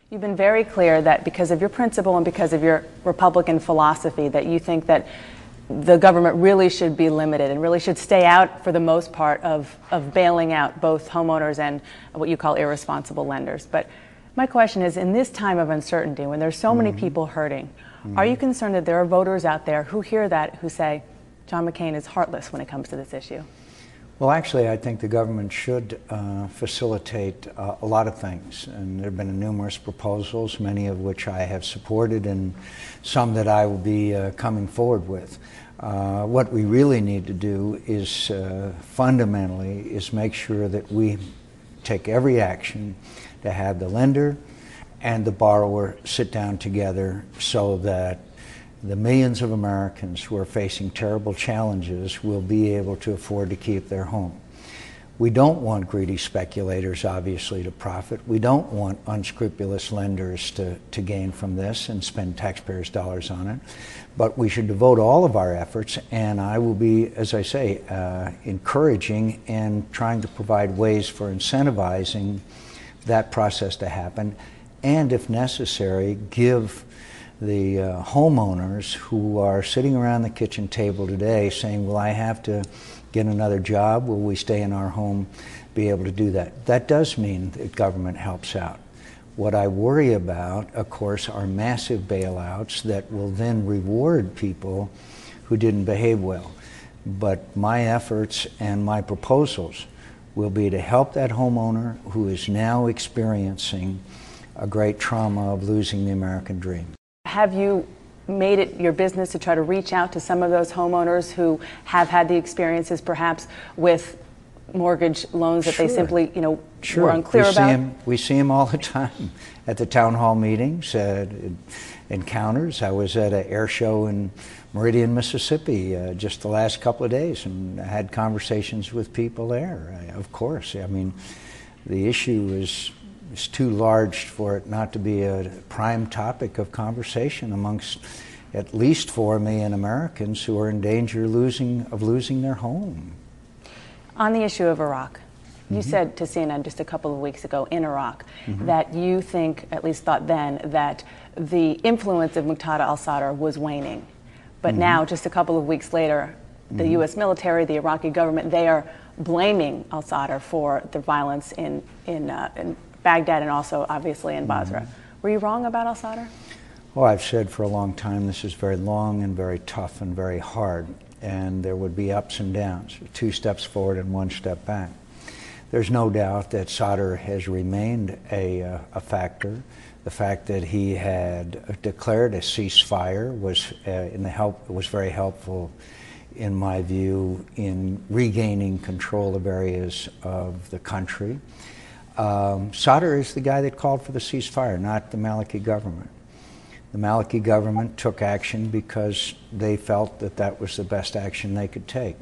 You've been very clear that because of your principle and because of your Republican philosophy that you think that the government really should be limited and really should stay out for the most part of bailing out both homeowners and what you call irresponsible lenders. But my question is, in this time of uncertainty, when there's so many people hurting, are you concerned that there are voters out there who hear that, who say, John McCain is heartless when it comes to this issue? Well, actually, I think the government should facilitate a lot of things, and there have been numerous proposals, many of which I have supported and some that I will be coming forward with. What we really need to do is fundamentally is make sure that we take every action to have the lender and the borrower sit down together so that the millions of Americans who are facing terrible challenges will be able to afford to keep their home. We don't want greedy speculators, obviously, to profit. We don't want unscrupulous lenders to gain from this and spend taxpayers' dollars on it. But we should devote all of our efforts, and I will be, as I say, encouraging and trying to provide ways for incentivizing that process to happen, and if necessary, give the homeowners who are sitting around the kitchen table today saying, will I have to get another job? Will we stay in our home? Be able to do that. That does mean that government helps out. What I worry about, of course, are massive bailouts that will then reward people who didn't behave well. But my efforts and my proposals will be to help that homeowner who is now experiencing a great trauma of losing the American dream. Have you made it your business to try to reach out to some of those homeowners who have had the experiences perhaps with mortgage loans that they simply, were unclear about? We see them all the time at the town hall meetings, at encounters. I was at an air show in Meridian, Mississippi just the last couple of days and had conversations with people there. Of course, I mean, the issue is too large for it not to be a prime topic of conversation amongst at least 4 million Americans who are in danger of losing their home. On the issue of Iraq, you said to CNN just a couple of weeks ago in Iraq that you think, at least thought then, that the influence of Muqtada al-Sadr was waning. But now, just a couple of weeks later, the U.S. military, the Iraqi government, they are blaming al-Sadr for the violence in Baghdad and also obviously in Basra. Were you wrong about al-Sadr? Well, I've said for a long time this is very long and very tough and very hard, and there would be ups and downs, 2 steps forward and 1 step back. There's no doubt that Sadr has remained a factor. The fact that he had declared a ceasefire was very helpful, in my view, in regaining control of areas of the country. Sadr is the guy that called for the ceasefire, not the Maliki government. The Maliki government took action because they felt that that was the best action they could take.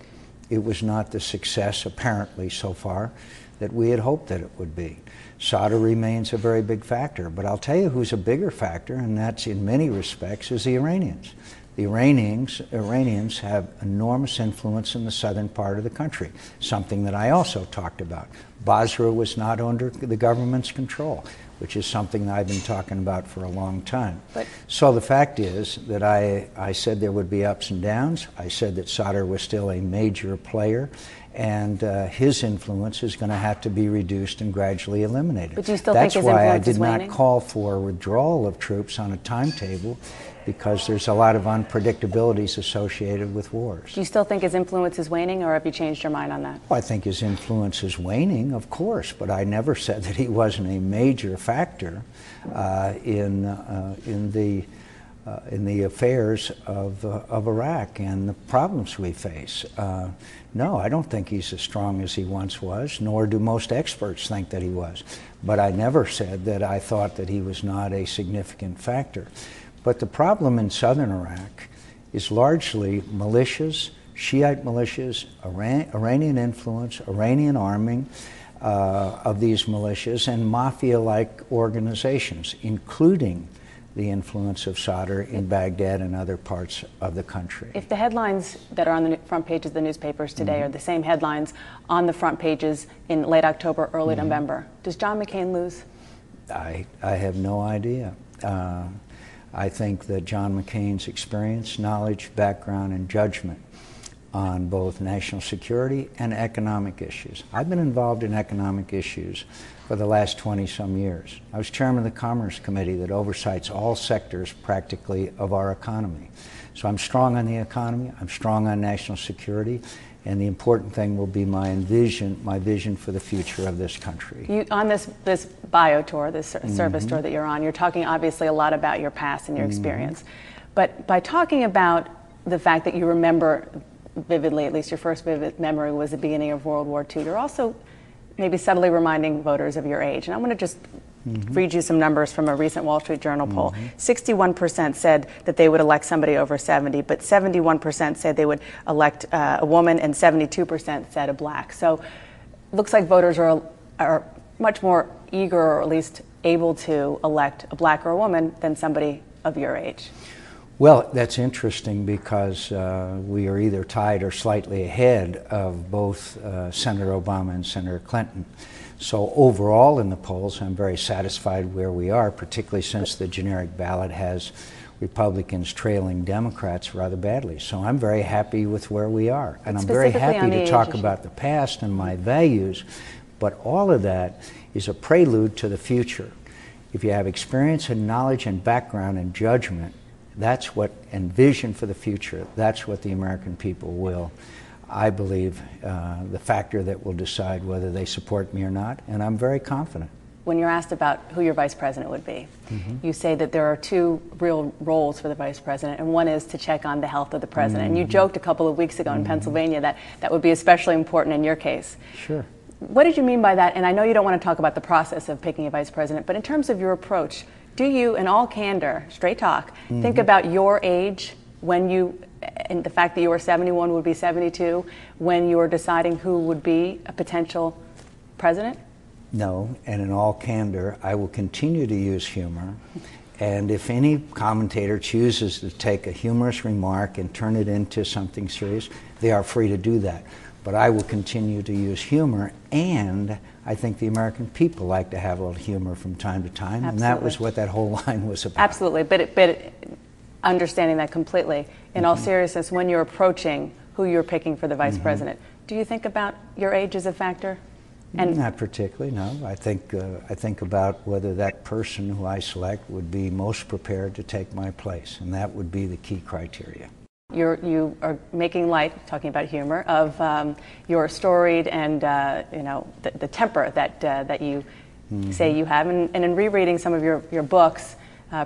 It was not the success, apparently so far, that we had hoped that it would be. Sadr remains a very big factor, but I'll tell you who's a bigger factor, and that's in many respects, is the Iranians. The Iranians have enormous influence in the southern part of the country, something that I also talked about. Basra was not under the government's control, which is something that I've been talking about for a long time. So the fact is that I said there would be ups and downs. I said that Sadr was still a major player, and his influence is going to have to be reduced and gradually eliminated. But do you still think his influence is waning? That's why I did not call for a withdrawal of troops on a timetable, because there's a lot of unpredictabilities associated with wars. Do you still think his influence is waning, or have you changed your mind on that? Well, I think his influence is waning, of course, but I never said that he wasn't a major factor in the affairs of Iraq and the problems we face. No, I don't think he's as strong as he once was, nor do most experts think that he was. But I never said that I thought that he was not a significant factor. But the problem in southern Iraq is largely militias, Shiite militias, Iranian influence, Iranian arming of these militias, and mafia-like organizations, including the influence of Sadr in Baghdad and other parts of the country. If the headlines that are on the front pages of the newspapers today are the same headlines on the front pages in late October, early November, does John McCain lose? I have no idea. I think that John McCain's experience, knowledge, background, and judgment on both national security and economic issues. I've been involved in economic issues for the last 20-some years. I was chairman of the Commerce Committee that oversights all sectors practically of our economy. So I'm strong on the economy, I'm strong on national security, and the important thing will be my vision for the future of this country. On this bio tour, this service tour that you're on, you're talking obviously a lot about your past and your experience. But by talking about the fact that you remember vividly, at least your first vivid memory was the beginning of World War II, you're also maybe subtly reminding voters of your age. And I'm going to just read you some numbers from a recent Wall Street Journal poll. 61% said that they would elect somebody over 70, but 71% said they would elect a woman, and 72% said a black. So it looks like voters are much more eager, or at least able to elect a black or a woman than somebody of your age. Well, that's interesting because we are either tied or slightly ahead of both Senator Obama and Senator Clinton. So overall in the polls, I'm very satisfied where we are, particularly since the generic ballot has Republicans trailing Democrats rather badly. So I'm very happy with where we are. And I'm very happy to talk about the past and my values, but all of that is a prelude to the future. If you have experience and knowledge and background and judgment, that's what, and vision for the future, that's what the American people will, I believe, the factor that will decide whether they support me or not, and I'm very confident. When you're asked about who your vice president would be, you say that there are two real roles for the vice president, and one is to check on the health of the president. And you joked a couple of weeks ago in Pennsylvania that that would be especially important in your case. Sure. What did you mean by that? And I know you don't want to talk about the process of picking a vice president, but in terms of your approach, do you, in all candor, straight talk, think about your age when you, and the fact that you were 71 would be 72, when you were deciding who would be a potential president? No, and in all candor, I will continue to use humor. And if any commentator chooses to take a humorous remark and turn it into something serious, they are free to do that. But I will continue to use humor, and I think the American people like to have a little humor from time to time, and that was what that whole line was about. Absolutely, but understanding that completely, in all seriousness, when you're approaching who you're picking for the vice president, do you think about your age as a factor? And not particularly, no. I think about whether that person who I select would be most prepared to take my place, and that would be the key criteria. You are making light, talking about humor, of your storied and the temper that you say you have. And in rereading some of your books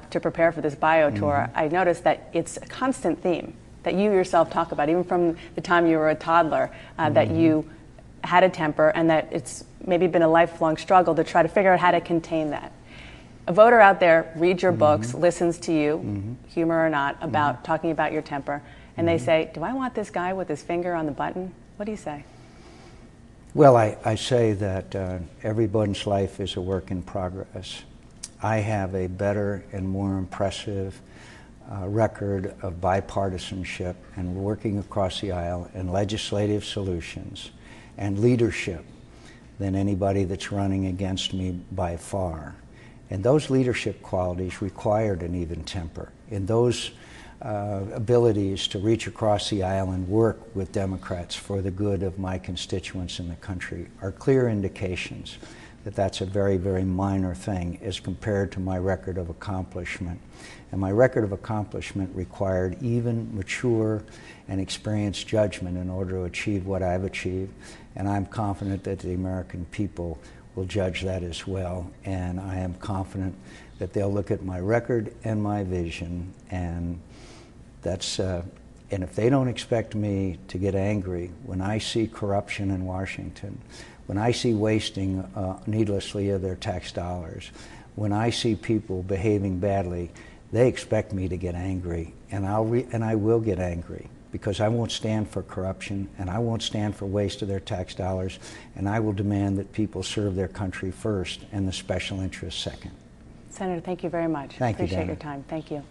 to prepare for this bio tour, I noticed that it's a constant theme that you yourself talk about, even from the time you were a toddler, that you had a temper, and that it's maybe been a lifelong struggle to try to figure out how to contain that. A voter out there reads your books, listens to you, humor or not, about talking about your temper, and they say, do I want this guy with his finger on the button? What do you say? Well, I say that everybody's life is a work in progress. I have a better and more impressive record of bipartisanship and working across the aisle and legislative solutions and leadership than anybody that's running against me by far. And those leadership qualities required an even temper. And those abilities to reach across the aisle and work with Democrats for the good of my constituents in the country are clear indications that that's a very, very minor thing as compared to my record of accomplishment. And my record of accomplishment required even, mature, and experienced judgment in order to achieve what I've achieved. And I'm confident that the American people will judge that as well. And I am confident that they'll look at my record and my vision, and that's and if they don't expect me to get angry when I see corruption in Washington, when I see wasting needlessly of their tax dollars, when I see people behaving badly, they expect me to get angry, and I will get angry, because I won't stand for corruption, and I won't stand for waste of their tax dollars, and I will demand that people serve their country first and the special interests second. Senator, thank you very much. Thank you, Appreciate Dana. your time. Thank you.